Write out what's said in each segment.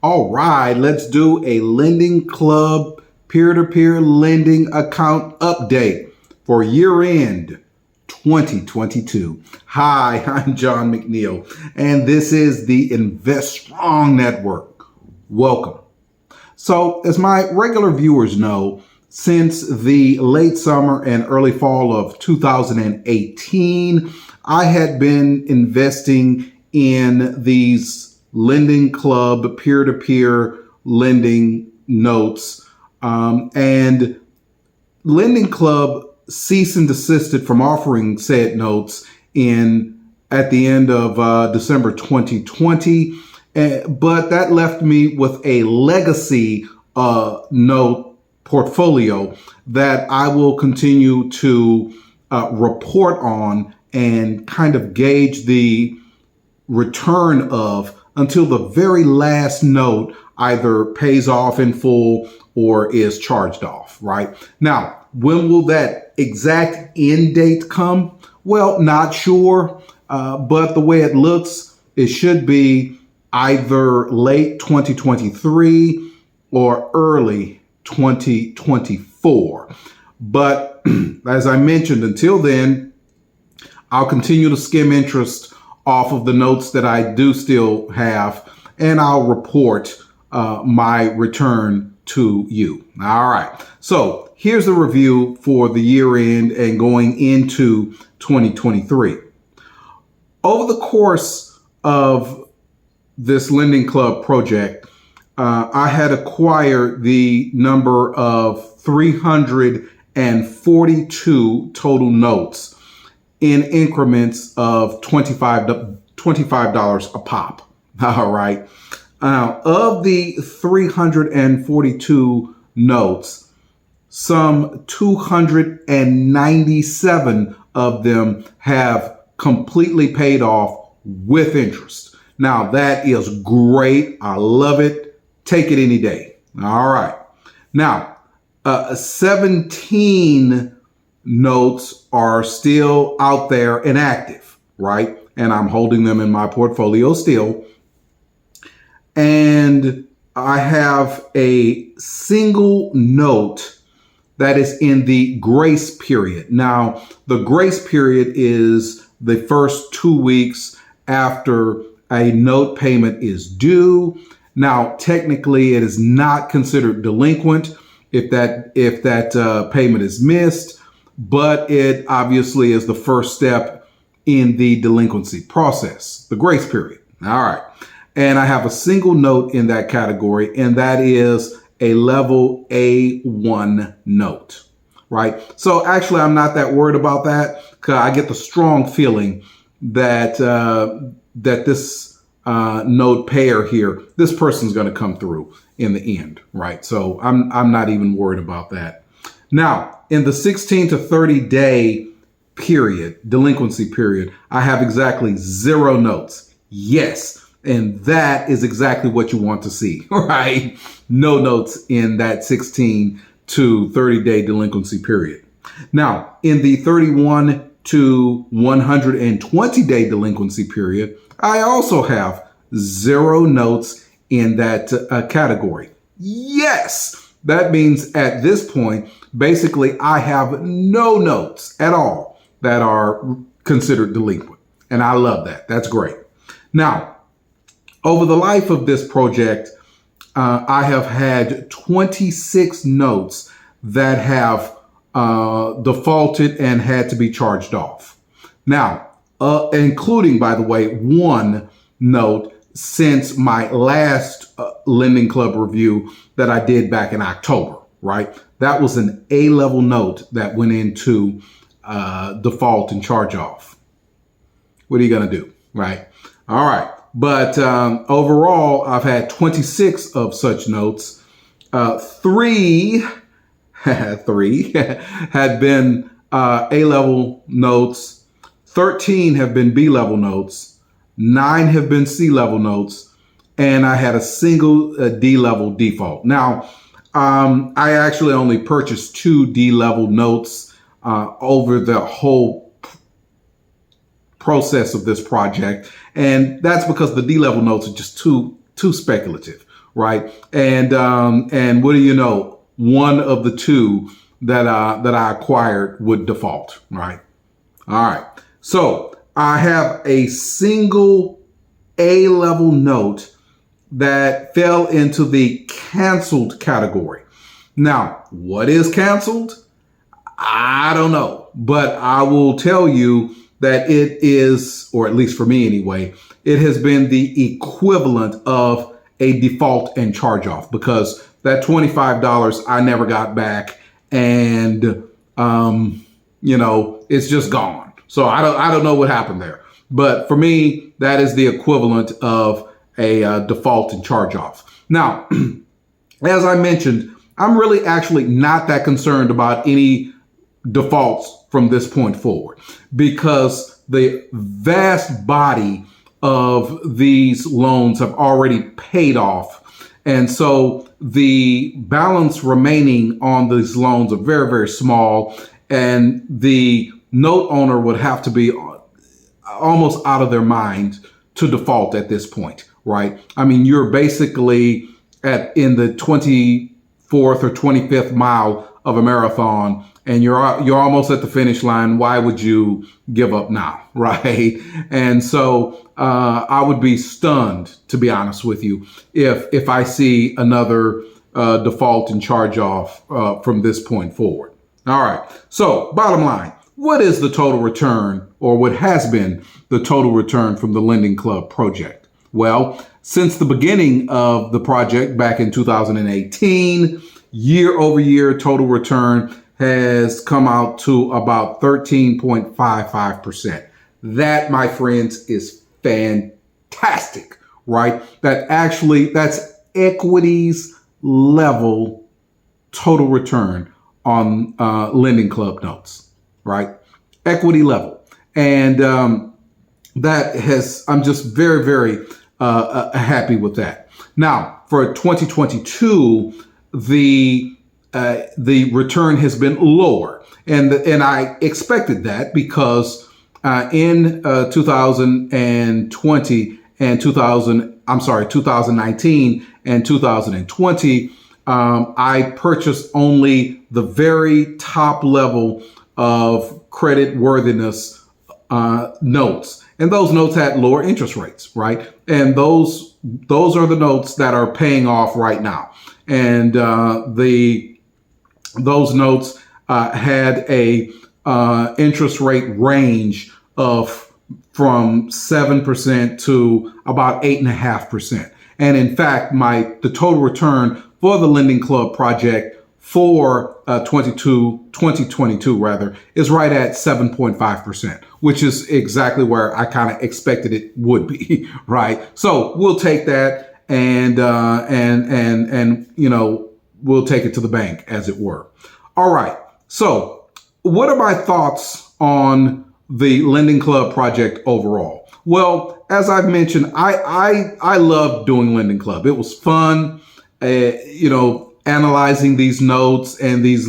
All right, let's do a Lending Club peer-to-peer lending account update for year-end 2022. Hi, I'm John McNeil, and this is the Invest Strong Network. Welcome. So, as my regular viewers know, since the late summer and early fall of 2018, I had been investing in these Lending Club peer-to-peer lending notes, and Lending Club ceased and desisted from offering said notes at the end of December 2020, but that left me with a legacy note portfolio that I will continue to report on and kind of gauge the return of until the very last note either pays off in full or is charged off, right? Now, when will that exact end date come? Well, not sure, but the way it looks, it should be either late 2023 or early 2024. But as I mentioned, until then, I'll continue to skim interest off of the notes that I do still have, and I'll report my return to you. All right. So here's the review for the year end and going into 2023. Over the course of this Lending Club project, I had acquired the number of 342 total notes in increments of $25 a pop. All right. Now, of the 342 notes, some 297 of them have completely paid off with interest. Now, that is great. I love it. Take it any day. All right. Now, 17 notes are still out there and active, right? And I'm holding them in my portfolio still. And I have a single note that is in the grace period. Now, the grace period is the first 2 weeks after a note payment is due. Now, technically, it is not considered delinquent if that payment is missed, but it obviously is the first step in the delinquency process, the grace period. All right. And I have a single note in that category, and that is a level A1 note, right? So actually, I'm not that worried about that because I get the strong feeling that this note payer here, this person's going to come through in the end, right? So I'm not even worried about that. Now, in the 16 to 30 day period, delinquency period, I have exactly 0 notes. Yes. And that is exactly what you want to see, right? No notes in that 16 to 30 day delinquency period. Now, in the 31 to 120 day delinquency period, I also have 0 notes in that category. Yes. That means at this point, basically, I have no notes at all that are considered delinquent. And I love that. That's great. Now, over the life of this project, I have had 26 notes that have defaulted and had to be charged off. Now, including, by the way, 1 note since my last Lending Club review that I did back in October, right? That was an A-level note that went into default and charge off. What are you going to do, right? All right. But overall, I've had 26 of such notes. 3 had been A-level notes. 13 have been B-level notes. 9 have been C-level notes. And I had a single D-level default. Now, I actually only purchased 2 D-level notes over the whole process of this project. And that's because the D-level notes are just too speculative, right? And what do you know? One of the two that I acquired would default, right? All right. So I have a single A-level note that fell into the canceled category. Now, what is canceled? I don't know, but I will tell you that it is, or at least for me anyway, it has been the equivalent of a default and charge off, because that $25 I never got back, and it's just gone. So I don't know what happened there, but for me, that is the equivalent of a default and charge off. Now, as I mentioned, I'm really actually not that concerned about any defaults from this point forward, because the vast body of these loans have already paid off. And so the balance remaining on these loans are very, very small. And the note owner would have to be almost out of their mind to default at this point, right? I mean, you're basically in the 24th or 25th mile of a marathon, and you're almost at the finish line. Why would you give up now, right? And so I would be stunned, to be honest with you, if I see another default and charge off from this point forward. All right. So bottom line, what is the total return, or what has been the total return from the Lending Club project? Well, since the beginning of the project back in 2018, year over year total return has come out to about 13.55%. That, my friends, is fantastic, right? That's equities level total return on Lending Club notes, right? Equity level. And I'm just very, very happy with that. Now, for 2022, the return has been lower, and I expected that, because in 2020 and 2019 and 2020, I purchased only the very top level of credit worthiness notes, and those notes had lower interest rates, right? And those are the notes that are paying off right now. And those notes had a interest rate range of from 7% to about 8.5%. And in fact, the total return for the Lending Club project for 2022 rather is right at 7.5%, which is exactly where I kind of expected it would be, right? So we'll take that and we'll take it to the bank, as it were. All right. So what are my thoughts on the Lending Club project overall? Well, as I've mentioned, I loved doing Lending Club. It was fun, analyzing these notes and these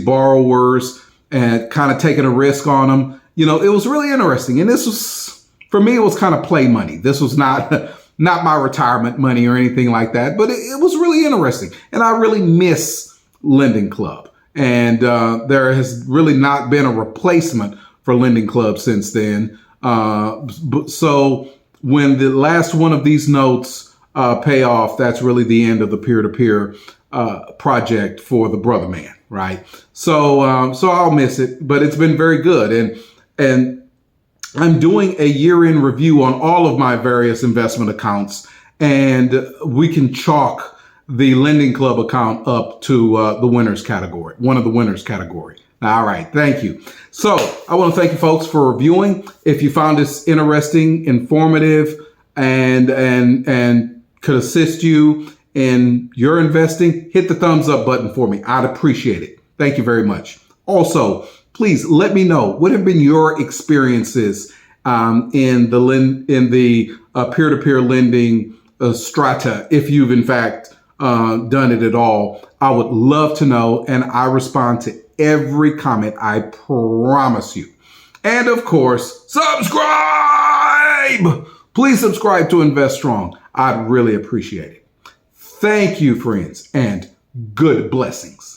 borrowers, and kind of taking a risk on them. It was really interesting. And this was, for me, it was kind of play money. This was not my retirement money or anything like that, but it was really interesting. And I really miss Lending Club. And there has really not been a replacement for Lending Club since then. So when the last one of these notes pay off, that's really the end of the peer-to-peer project for the brother man, right? So I'll miss it, but it's been very good. And I'm doing a year-end review on all of my various investment accounts, and we can chalk the Lending Club account up to the winners category, one of the winners category. All right. Thank you. So I want to thank you folks for reviewing. If you found this interesting, informative, and could assist you in your investing, hit the thumbs up button for me. I'd appreciate it. Thank you very much. Also, please let me know, what have been your experiences in the peer-to-peer lending strata, if you've in fact done it at all. I would love to know, and I respond to every comment, I promise you. And of course, subscribe! Please subscribe to Invest Strong. I'd really appreciate it. Thank you, friends, and good blessings.